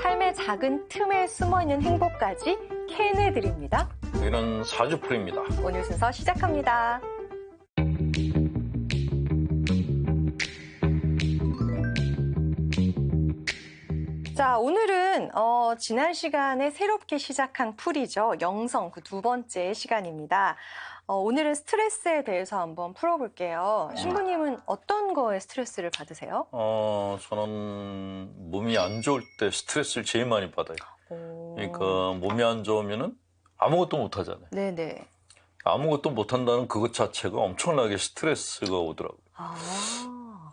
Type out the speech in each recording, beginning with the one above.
삶의 작은 틈에 숨어있는 행복까지 캐내드립니다. 여기는 사주풀입니다. 오늘 순서 시작합니다. 자, 오늘은 지난 시간에 새롭게 시작한 풀이죠. 영성 그 두 번째 시간입니다. 오늘은 스트레스에 대해서 한번 풀어볼게요. 신부님은 어떤 거에 스트레스를 받으세요? 저는 몸이 안 좋을 때 스트레스를 제일 많이 받아요. 그러니까 몸이 안 좋으면은 아무것도 못 하잖아요. 네네. 아무것도 못 한다는 그것 자체가 엄청나게 스트레스가 오더라고요.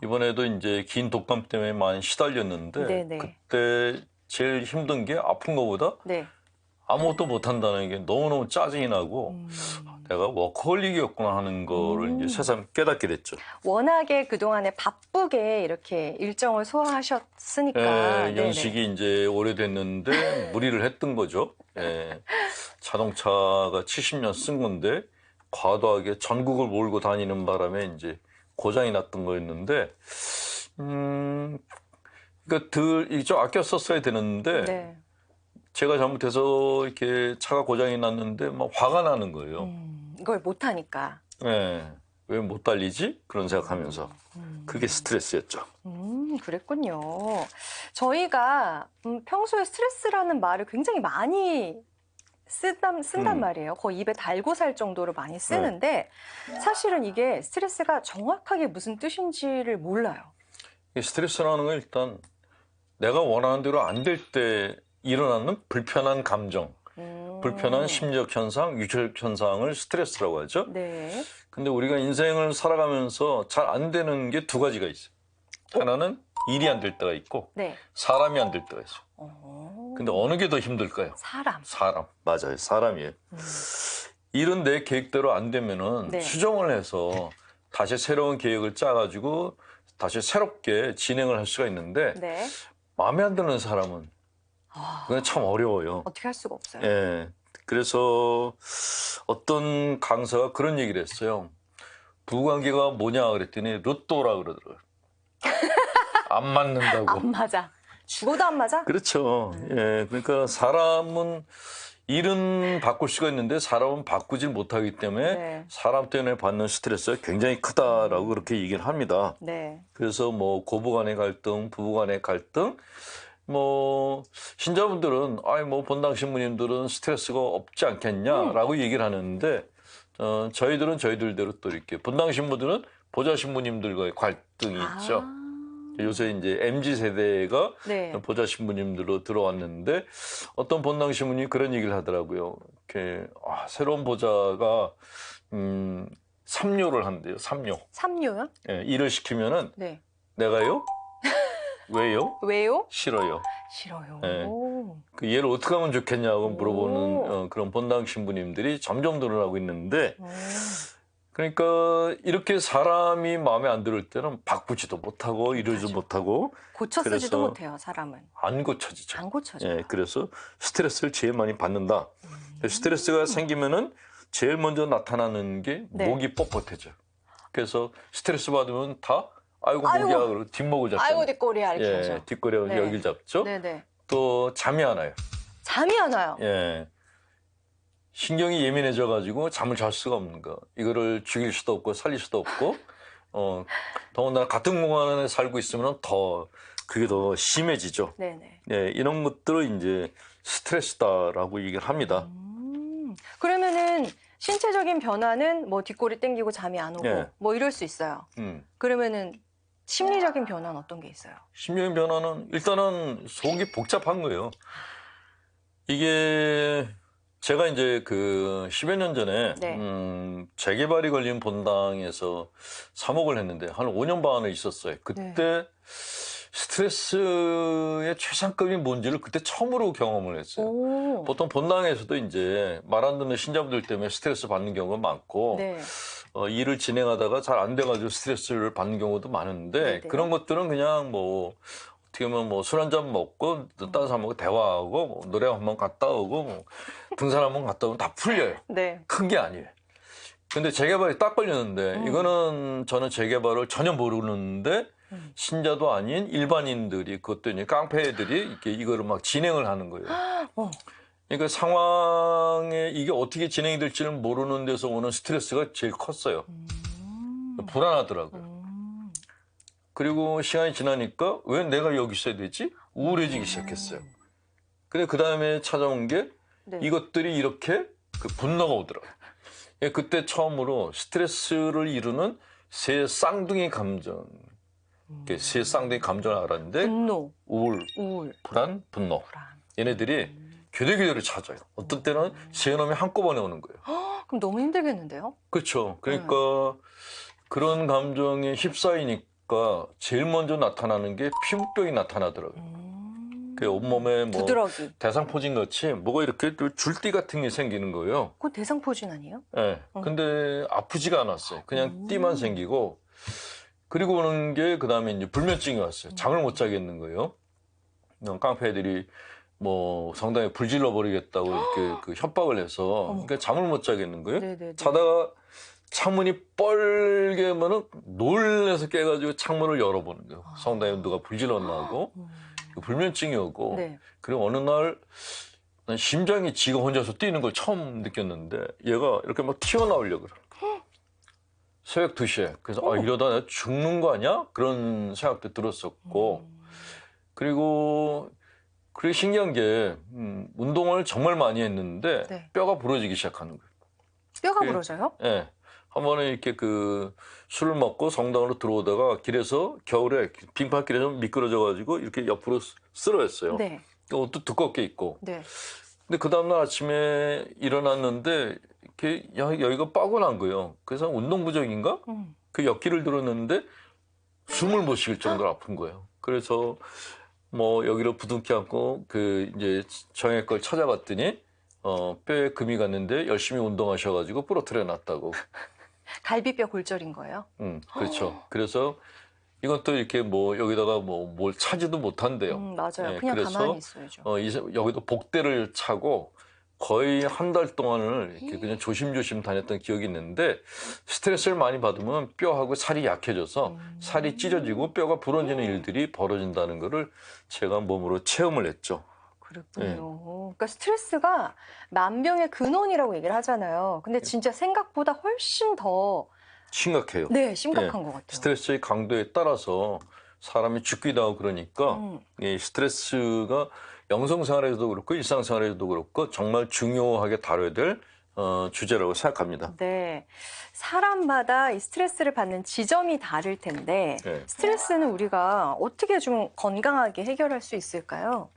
이번에도 이제 긴 독감 때문에 많이 시달렸는데 네네. 그때 제일 힘든 게 아픈 것보다 네. 아무것도 못 한다는 게 너무너무 짜증이 나고 내가 워커홀릭이었구나 하는 거를 이제 새삼 깨닫게 됐죠. 워낙에 그동안에 바쁘게 이렇게 일정을 소화하셨으니까. 연식이 이제 오래됐는데 무리를 했던 거죠. 자동차가 70년 쓴 건데 과도하게 전국을 몰고 다니는 바람에 이제 고장이 났던 거였는데, 그러니까 좀 아껴 썼어야 되는데, 네. 제가 잘못해서 이렇게 차가 고장이 났는데 막 화가 나는 거예요. 이걸 못하니까. 왜 못 달리지? 그런 생각하면서. 그게 스트레스였죠. 그랬군요. 저희가 평소에 스트레스라는 말을 굉장히 많이 쓴단 말이에요. 거의 입에 달고 살 정도로 많이 쓰는데 사실은 이게 스트레스가 정확하게 무슨 뜻인지를 몰라요. 스트레스라는 건 일단 내가 원하는 대로 안 될 때 일어나는 불편한 감정, 불편한 심리적 현상, 유체적 현상을 스트레스라고 하죠. 네. 근데 우리가 인생을 살아가면서 잘 안 되는 게 두 가지가 있어요. 하나는 일이 안 될 때가 있고 네. 사람이 안 될 때가 있어요. 근데 어느 게 더 힘들까요? 사람. 맞아요. 사람이에요. 일은 내 계획대로 안 되면은 네. 수정을 해서 다시 새로운 계획을 짜가지고 다시 새롭게 진행을 할 수가 있는데 네. 마음에 안 드는 사람은 그건 참 어려워요. 어떻게 할 수가 없어요. 그래서 어떤 강사가 그런 얘기를 했어요. 부부관계가 뭐냐 그랬더니 로또라 그러더라고요. 안 맞는다고. 안 맞아. 죽어도 안 맞아? 그렇죠. 그러니까 사람은 일은 바꿀 수가 있는데 사람은 바꾸질 못하기 때문에 사람 때문에 받는 스트레스가 굉장히 크다라고 그렇게 얘기를 합니다. 네. 그래서 뭐 고부간의 갈등, 부부간의 갈등, 뭐 신자분들은 뭐 본당 신부님들은 스트레스가 없지 않겠냐라고 얘기를 하는데 저희들은 저희들대로 또 이렇게 본당 신부들은 보좌 신부님들과의 갈등이 있죠. 요새 이제 MZ 세대가 보좌 신부님들로 들어왔는데 어떤 본당 신부님이 그런 얘기를 하더라고요. 이렇게 새로운 보좌가 3료를 한대요. 3료. 3료요? 일을 시키면은 내가요? 왜요? 왜요? 싫어요. 싫어요. 그 얘를 어떻게 하면 좋겠냐고 물어보는 그런 본당 신부님들이 점점 늘어나고 있는데 그러니까 이렇게 사람이 마음에 안 들을 때는 바꾸지도 못하고 이러지도 못하고 고쳐 쓰지도 못해요, 사람은. 안 고쳐지죠. 안 고쳐져요. 그래서 스트레스를 제일 많이 받는다. 스트레스가 생기면은 제일 먼저 나타나는 게 목이 뻣뻣해져요. 그래서 스트레스 받으면 다 아이고 목이야 그러고 뒷목을 잡죠. 아이고 뒷골이야 이렇게 하죠. 뒷골에 여기를 잡죠. 또 잠이 안 와요. 잠이 안 와요. 신경이 예민해져 가지고 잠을 잘 수가 없는 거. 이거를 죽일 수도 없고 살릴 수도 없고 더군다나 같은 공간 안에 살고 있으면 더 그게 더 심해지죠. 이런 것들을 이제 스트레스다라고 얘기를 합니다. 그러면은 신체적인 변화는 뭐 뒷골이 땡기고 잠이 안 오고 뭐 이럴 수 있어요. 그러면은 심리적인 변화는 어떤 게 있어요? 심리적인 변화는 일단은 속이 복잡한 거예요. 이게 제가 이제 그 10여 년 전에 재개발이 걸린 본당에서 사목을 했는데 한 5년 반을 있었어요. 그때 스트레스의 최상급이 뭔지를 그때 처음으로 경험을 했어요. 보통 본당에서도 이제 말 안 듣는 신자분들 때문에 스트레스 받는 경우가 많고 일을 진행하다가 잘 안 돼가지고 스트레스를 받는 경우도 많은데 그런 것들은 그냥 뭐 어떻게 보면 뭐 술 한잔 먹고 다른 사람하고 대화하고 뭐 노래 한번 갔다 오고 뭐 등산 한번 갔다 오면 다 풀려요. 큰 게 아니에요. 근데 재개발이 딱 걸렸는데 이거는 저는 재개발을 전혀 모르는데 신자도 아닌 일반인들이 그것도 이제 깡패들이 이렇게 이거를 막 진행을 하는 거예요. 어. 그러니까 상황에 이게 어떻게 진행이 될지는 모르는 데서 오는 스트레스가 제일 컸어요. 불안하더라고요. 그리고 시간이 지나니까 왜 내가 여기 있어야 되지? 우울해지기 시작했어요. 근데 그 다음에 찾아온 게 네. 이것들이 이렇게 그 분노가 오더라고요. 예, 그때 처음으로 스트레스를 이루는 세 쌍둥이 감정, 세 쌍둥이 감정을 알았는데 분노, 우울, 우울, 불안, 분노. 불안. 얘네들이 교대교대로 찾아요. 어떤 때는 세 놈이 한꺼번에 오는 거예요. 그럼 너무 힘들겠는데요? 그렇죠. 그러니까 그런 감정에 휩싸이니까 제일 먼저 나타나는 게 피부병이 나타나더라고요. 그 온몸에 뭐 두드러기. 대상포진 같이 뭐가 이렇게 줄띠 같은 게 생기는 거예요. 그건 대상포진 아니에요? 예. 근데 아프지가 않았어요. 그냥 띠만 생기고 그리고 오는 게 그다음에 이제 불면증이 왔어요. 잠을 못 자겠는 거예요. 깡패들이 뭐 성당에 불 질러 버리겠다고 이렇게 그 협박을 해서 그러니까 잠을 못 자겠는 거예요. 네네네. 자다가 창문이 뻘게 하면은 놀래서 깨가지고 창문을 열어보는 거예요. 성당에 누가 불 질렀나고 불면증이 오고 네. 그리고 어느 날 난 심장이 지가 혼자서 뛰는 걸 처음 느꼈는데 얘가 이렇게 막 튀어나오려고 그러는 거예요. 새벽 2시에. 그래서 아, 이러다 내가 죽는 거 아니야? 그런 생각도 들었었고 그리고 그리고 신기한 게 운동을 정말 많이 했는데 네. 뼈가 부러지기 시작하는 거예요. 뼈가 그- 부러져요? 예. 한 번에 이렇게 그 술을 먹고 성당으로 들어오다가 길에서 겨울에 빙판길에서 미끄러져가지고 이렇게 옆으로 쓰러졌어요. 네. 옷도 두껍게 입고. 네. 근데 그 다음날 아침에 일어났는데 이렇게 여기가 빠고 난 거예요. 그래서 운동 부족인가? 그 역기를 들었는데 숨을 못 쉴 정도로 아픈 거예요. 그래서 뭐 여기를 부둥켜 안고 그 이제 정형외과를 찾아갔더니 뼈에 금이 갔는데 열심히 운동하셔가지고 부러뜨려 놨다고. 갈비뼈 골절인 거예요? 그렇죠. 그래서 이것도 이렇게 뭐 여기다가 뭐 뭘 차지도 못한대요. 맞아요. 예, 그냥 그래서 가만히 있어야죠. 여기도 복대를 차고 거의 한 달 동안을 이렇게 그냥 조심조심 다녔던 기억이 있는데 스트레스를 많이 받으면 뼈하고 살이 약해져서 살이 찢어지고 뼈가 부러지는 일들이 벌어진다는 거를 제가 몸으로 체험을 했죠. 그렇군요. 네. 그러니까 스트레스가 만병의 근원이라고 얘기를 하잖아요. 근데 진짜 생각보다 훨씬 더 심각해요. 네, 심각한 것 같아요. 스트레스의 강도에 따라서 사람이 죽기도 하고 그러니까 이 스트레스가 영성생활에서도 그렇고 일상생활에서도 그렇고 정말 중요하게 다뤄야 될 주제라고 생각합니다. 네. 사람마다 이 스트레스를 받는 지점이 다를 텐데 네. 스트레스는 우리가 어떻게 좀 건강하게 해결할 수 있을까요?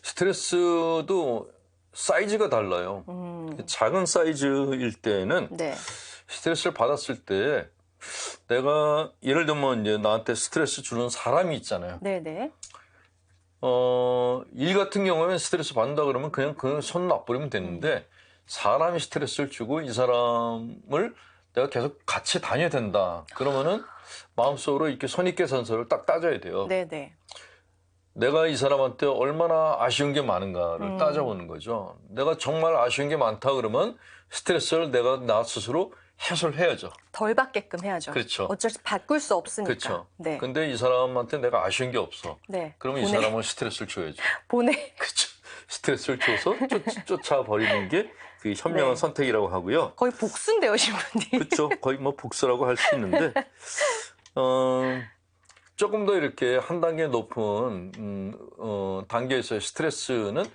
스트레스도 사이즈가 달라요. 작은 사이즈일 때는 네. 스트레스를 받았을 때 내가 예를 들면 이제 나한테 스트레스 주는 사람이 있잖아요. 네네. 일 같은 경우에는 스트레스 받는다 그러면 그냥 손 놔버리면 되는데 사람이 스트레스를 주고 이 사람을 내가 계속 같이 다녀야 된다. 그러면은 마음속으로 이렇게 선입계산서를 딱 따져야 돼요. 네네. 내가 이 사람한테 얼마나 아쉬운 게 많은가를 따져보는 거죠. 내가 정말 아쉬운 게 많다 그러면 스트레스를 내가 나 스스로 해소를 해야죠. 덜 받게끔 해야죠. 그렇죠. 어쩔 수 바꿀 수 없으니까. 그렇죠. 네. 근데 이 사람한테 내가 아쉬운 게 없어. 네. 그러면 이 사람은 스트레스를 줘야죠. 보내. 그렇죠. 스트레스를 줘서 쫓아버리는 게 그 현명한 네. 선택이라고 하고요. 거의 복수인데요, 신부님. 그렇죠. 거의 뭐 복수라고 할 수 있는데 조금 더 이렇게 한 단계 높은 단계에서의 스트레스는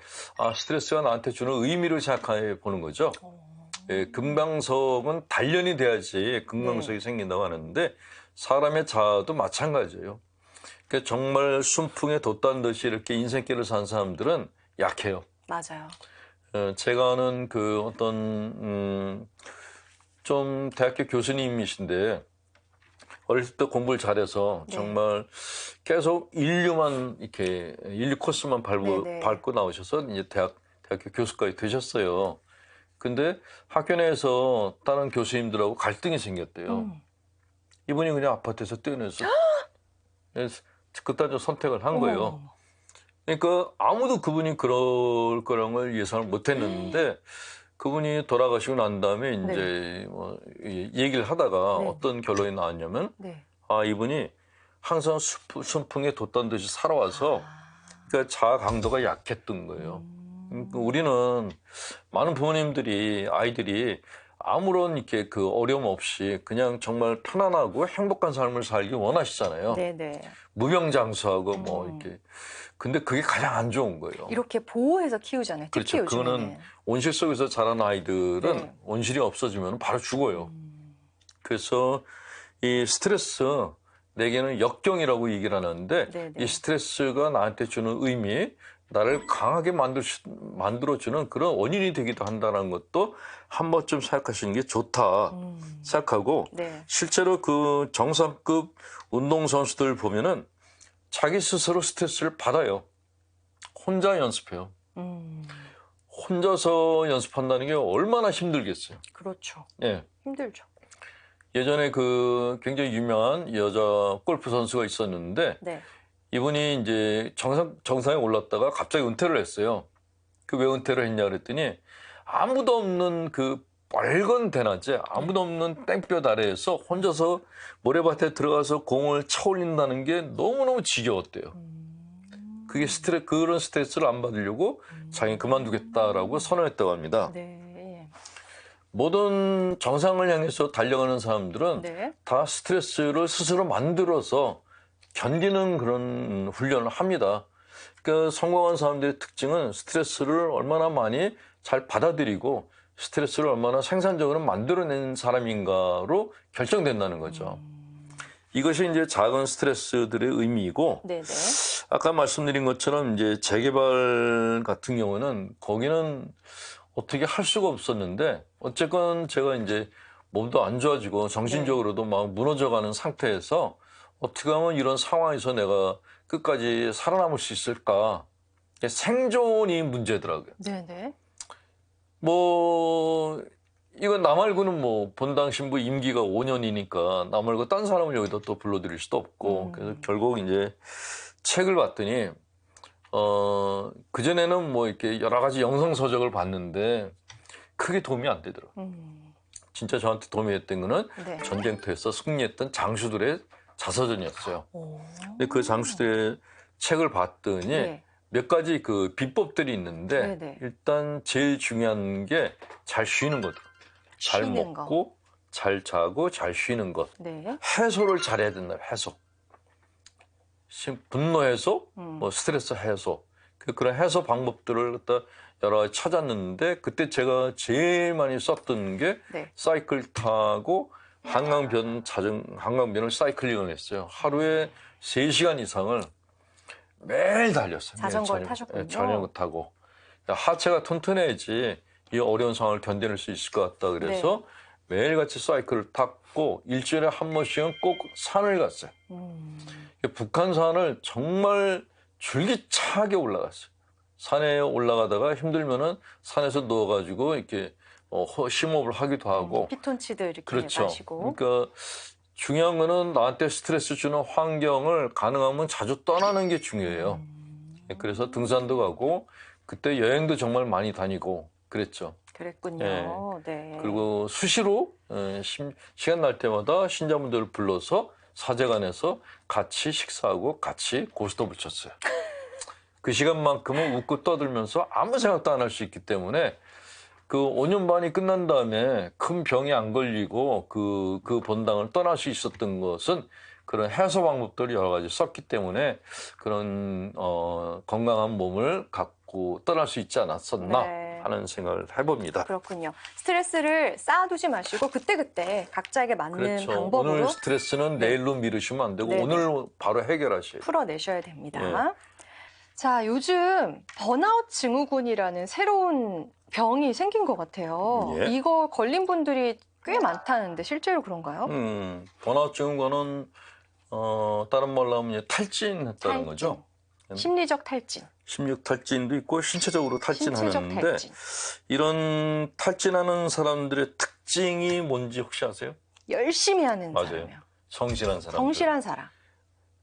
스트레스가 나한테 주는 의미를 생각해 보는 거죠. 예, 금강석은 단련이 돼야지 금강석이 생긴다고 하는데 사람의 자아도 마찬가지예요. 그러니까 정말 순풍에 돛단 듯이 이렇게 인생길을 산 사람들은 약해요. 맞아요. 제가 아는 그 어떤 좀 대학교 교수님이신데 어렸을 때 공부를 잘해서 네. 정말 계속 인류 코스만 밟고 나오셔서 이제 대학교 교수까지 되셨어요. 근데 학교 내에서 다른 교수님들하고 갈등이 생겼대요. 이분이 그냥 아파트에서 뛰어내서 그딴 좀 선택을 한 거예요. 그러니까 아무도 그분이 그럴 거라는 걸 예상을 못 했는데 그분이 돌아가시고 난 다음에 이제 뭐 얘기를 하다가 어떤 결론이 나왔냐면 네. 이분이 항상 순풍에 돛단 듯이 살아와서 그러니까 자아 강도가 약했던 거예요. 우리는 많은 부모님들이 아이들이 아무런 이렇게 그 어려움 없이 그냥 정말 편안하고 행복한 삶을 살기 원하시잖아요. 네네. 무병장수하고 뭐 이렇게. 근데 그게 가장 안 좋은 거예요. 이렇게 보호해서 키우잖아요. 특히 그렇죠. 그거는 요즘에는. 온실 속에서 자란 아이들은 네. 온실이 없어지면 바로 죽어요. 그래서 이 스트레스, 내게는 역경이라고 얘기를 하는데 네네. 이 스트레스가 나한테 주는 의미, 나를 강하게 만들어주는 그런 원인이 되기도 한다는 것도 한 번쯤 생각하시는 게 좋다 생각하고 네. 실제로 그 정상급 운동선수들 보면은 자기 스스로 스트레스를 받아요. 혼자 연습해요. 혼자서 연습한다는 게 얼마나 힘들겠어요. 그렇죠. 예. 힘들죠. 예전에 그 굉장히 유명한 여자 골프 선수가 있었는데 네. 이분이 이제 정상에 올랐다가 갑자기 은퇴를 했어요. 그 왜 은퇴를 했냐 그랬더니 아무도 없는 그 빨간 대낮에 아무도 없는 땡볕 아래에서 혼자서 모래밭에 들어가서 공을 쳐 올린다는 게 너무너무 지겨웠대요. 그게 그런 스트레스를 안 받으려고 자기는 그만두겠다라고 선언했다고 합니다. 네. 모든 정상을 향해서 달려가는 사람들은 네. 다 스트레스를 스스로 만들어서 견디는 그런 훈련을 합니다. 그러니까 성공한 사람들의 특징은 스트레스를 얼마나 많이 잘 받아들이고 스트레스를 얼마나 생산적으로 만들어낸 사람인가로 결정된다는 거죠. 이것이 이제 작은 스트레스들의 의미이고 네네. 아까 말씀드린 것처럼 이제 재개발 같은 경우는 거기는 어떻게 할 수가 없었는데 어쨌건 제가 이제 몸도 안 좋아지고 정신적으로도 막 무너져가는 상태에서 어떻게 하면 이런 상황에서 내가 끝까지 살아남을 수 있을까? 생존이 문제더라고요. 네네. 뭐 이건 나 말고는 뭐 본당 신부 임기가 5년이니까 나 말고 딴 사람을 여기다 또 불러들일 수도 없고 그래서 결국 이제 책을 봤더니 그전에는 뭐 이렇게 여러 가지 영상 서적을 봤는데 크게 도움이 안 되더라고요. 진짜 저한테 도움이 됐던 거는 네. 전쟁터에서 승리했던 장수들의 자서전이었어요. 오. 근데 그 장수들의 책을 봤더니 네. 몇 가지 그 비법들이 있는데 네네. 일단 제일 중요한 게 잘 쉬는 거죠. 잘 쉬는 거. 먹고 잘 자고 잘 쉬는 것. 네. 해소를 잘해야 된다. 해소. 분노 해소, 뭐 스트레스 해소. 그런 해소 방법들을 갖다 여러 가지 찾았는데 그때 제가 제일 많이 썼던 게 네. 사이클 타고 한강변을 사이클링을 했어요. 하루에 3시간 이상을 매일 달렸어요. 자전거를 매일 타셨군요. 자전거 타고. 하체가 튼튼해야지 이 어려운 상황을 견뎌낼 수 있을 것 같다 그래서 매일같이 사이클을 탔고 일주일에 한 번씩은 꼭 산을 갔어요. 북한산을 정말 줄기차게 올라갔어요. 산에 올라가다가 힘들면은 산에서 누워가지고 이렇게 심호흡을 하기도 하고. 피톤치드 이렇게 그렇죠. 마시고. 그러니까 중요한 거는 나한테 스트레스 주는 환경을 가능하면 자주 떠나는 게 중요해요. 그래서 등산도 가고 그때 여행도 정말 많이 다니고 그랬죠. 그랬군요. 네. 그리고 수시로 시간 날 때마다 신자분들을 불러서 사제관에서 같이 식사하고 같이 고스톱을 쳤어요. 그 시간만큼은 웃고 떠들면서 아무 생각도 안 할 수 있기 때문에 그 5년 반이 끝난 다음에 큰 병이 안 걸리고 그 본당을 떠날 수 있었던 것은 그런 해소 방법들을 여러 가지 썼기 때문에 그런 건강한 몸을 갖고 떠날 수 있지 않았었나 하는 생각을 해봅니다. 그렇군요. 스트레스를 쌓아두지 마시고 그때그때 각자에게 맞는 그렇죠. 방법으로 오늘 스트레스는 내일로 미루시면 안 되고 오늘 바로 해결하셔야 돼요. 풀어내셔야 됩니다. 자, 요즘 번아웃 증후군이라는 새로운 병이 생긴 것 같아요. 이거 걸린 분들이 꽤 많다는데 실제로 그런가요? 번아웃 증후군은 다른 말로 하면 탈진했다는 거죠. 심리적 탈진. 심리적 탈진도 있고 신체적으로 탈진하는데 신체적 탈진. 이런 탈진하는 사람들의 특징이 뭔지 혹시 아세요? 열심히 하는 맞아요. 사람이요. 성실한 사람. 성실한 사람.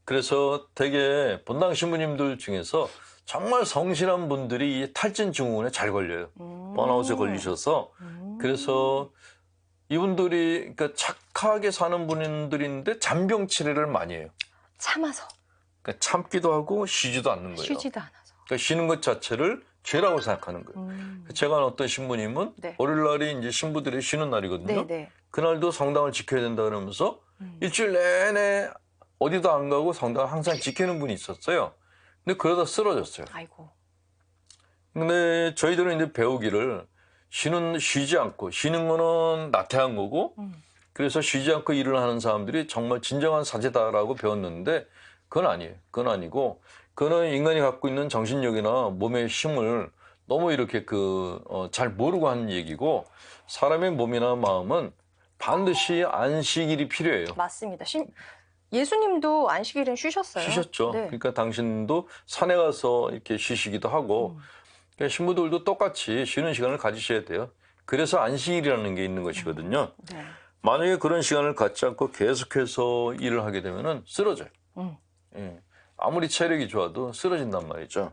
그래서 되게 본당 신부님들 중에서 정말 성실한 분들이 이 탈진 증후군에 잘 걸려요. 번아웃에 걸리셔서. 그래서 이분들이 그러니까 착하게 사는 분들인데 잔병 치레를 많이 해요. 참아서. 그러니까 참기도 하고 쉬지도 않는 거예요. 쉬지도 않아서. 그러니까 쉬는 것 자체를 죄라고 생각하는 거예요. 제가 아는 어떤 신부님은 네. 월요일날이 이제 신부들이 쉬는 날이거든요. 네네. 그날도 성당을 지켜야 된다 그러면서 일주일 내내 어디도 안 가고 성당을 항상 지키는 분이 있었어요. 근데 그러다 쓰러졌어요. 아이고. 근데 저희들은 이제 배우기를 쉬지 않고 쉬는 거는 나태한 거고 그래서 쉬지 않고 일을 하는 사람들이 정말 진정한 사제다라고 배웠는데 그건 아니에요. 그건 아니고 그거는 인간이 갖고 있는 정신력이나 몸의 힘을 너무 이렇게 잘 모르고 하는 얘기고 사람의 몸이나 마음은 반드시 안식일이 필요해요. 맞습니다. 예수님도 안식일은 쉬셨어요. 쉬셨죠. 네. 그러니까 당신도 산에 가서 이렇게 쉬시기도 하고 그러니까 신부들도 똑같이 쉬는 시간을 가지셔야 돼요. 그래서 안식일이라는 게 있는 것이거든요. 네. 만약에 그런 시간을 갖지 않고 계속해서 일을 하게 되면은 쓰러져요. 예. 아무리 체력이 좋아도 쓰러진단 말이죠.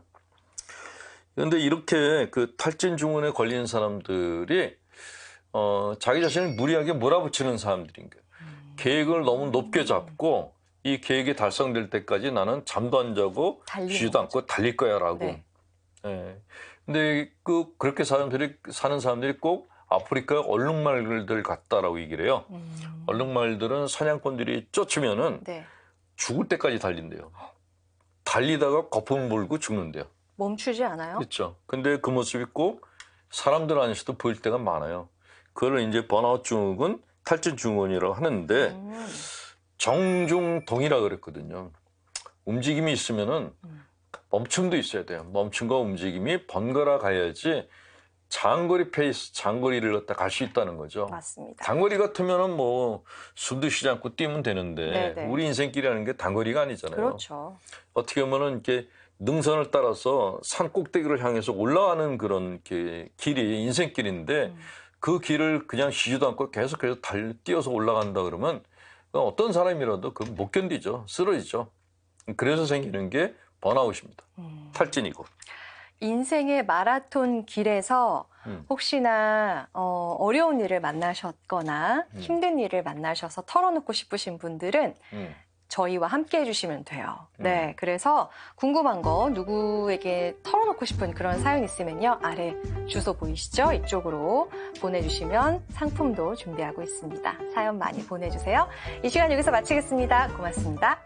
그런데 이렇게 그 탈진 증후군에 걸리는 사람들이 자기 자신을 무리하게 몰아붙이는 사람들인 거예요. 계획을 너무 높게 잡고 이 계획이 달성될 때까지 나는 잠도 안 자고 쉬지도 않고 달릴 거야라고. 네. 예. 근데 그렇게 사는 사람들이 꼭 아프리카 얼룩말들 같다라고 얘기를 해요. 얼룩말들은 사냥꾼들이 쫓으면은 네. 죽을 때까지 달린대요. 달리다가 거품을 물고 죽는데요. 멈추지 않아요? 그렇죠. 근데 그 모습이 꼭 사람들 안에서도 보일 때가 많아요. 그걸 이제 번아웃 증후군, 탈진 증후군이라고 하는데 정중동이라 그랬거든요. 움직임이 있으면은 멈춤도 있어야 돼요. 멈춤과 움직임이 번갈아 가야지 장거리 페이스, 장거리를 갖다 갈 수 있다는 거죠. 맞습니다. 단거리 같으면은 뭐 숨도 쉬지 않고 뛰면 되는데 네네. 우리 인생길이라는 게 단거리가 아니잖아요. 그렇죠. 어떻게 보면은 이렇게 능선을 따라서 산 꼭대기를 향해서 올라가는 그런 이렇게 길이 인생길인데 그 길을 그냥 쉬지도 않고 계속해서 뛰어서 올라간다 그러면 어떤 사람이라도 그 못 견디죠. 쓰러지죠. 그래서 생기는 게 번아웃입니다. 탈진이고. 인생의 마라톤 길에서 혹시나 어려운 일을 만나셨거나 힘든 일을 만나셔서 털어놓고 싶으신 분들은 저희와 함께 해주시면 돼요. 네, 그래서 궁금한 거 누구에게 털어놓고 싶은 그런 사연 있으면요. 아래 주소 보이시죠? 이쪽으로 보내주시면 상품도 준비하고 있습니다. 사연 많이 보내주세요. 이 시간 여기서 마치겠습니다. 고맙습니다.